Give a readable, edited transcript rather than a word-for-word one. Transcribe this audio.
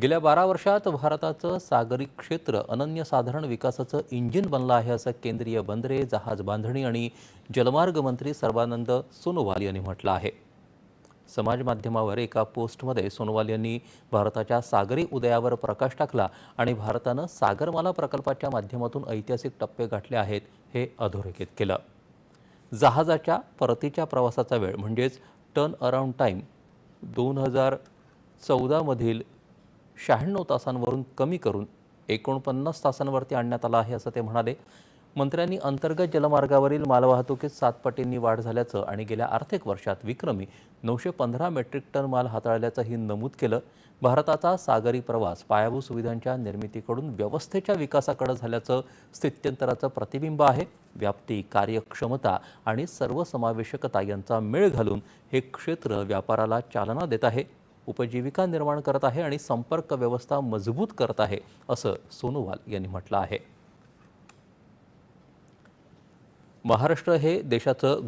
गेल्या 12 वर्षात भारताचं सागरी क्षेत्र अनन्यसाधारण विकासाचं इंजिन बनलं आहे, असं केंद्रीय बंदरे, जहाज बांधणी आणि जलमार्ग मंत्री सर्बानंद सोनोवाल यांनी म्हटलं आहे. समाज माध्यमावर एका पोस्टमध्ये सोनोवाल यांनी भारताच्या सागरी उदयावर प्रकाश टाकला आणि भारतानं सागरमाला प्रकल्पाच्या माध्यमातून ऐतिहासिक टप्पे गाठले आहेत हे अधोरेखित केलं. जहाजाच्या परतीच्या प्रवासाचा वेळ म्हणजेच टर्न अराउंड टाईम 2014 मधील 96 तासांवरून कमी करून 49 तासांवरती आणण्यात आला आहे, असं ते म्हणाले. मंत्र्यांनी अंतर्गत जलमार्गावरील मालवाहतुकीत 7 पटींनी वाढ झाल्याचं आणि गेल्या आर्थिक वर्षात विक्रमी 915 मेट्रिक टन माल हाताळल्याचंही नमूद केलं. भारताचा सागरी प्रवास पायाभूत सुविधांच्या निर्मितीकडून व्यवस्थेच्या विकासाकडे झाल्याचं स्थित्यंतराचं प्रतिबिंब आहे. व्याप्ती, कार्यक्षमता आणि सर्वसमावेशकता यांचा मेळ घालून हे क्षेत्र व्यापाराला चालना देत आहे, उपजीविका निर्माण करत आहे आणि संपर्क व्यवस्था मजबूत करत आहे, असं सोनोवाल यांनी म्हटलं आहे. महाराष्ट्र हे देशाचं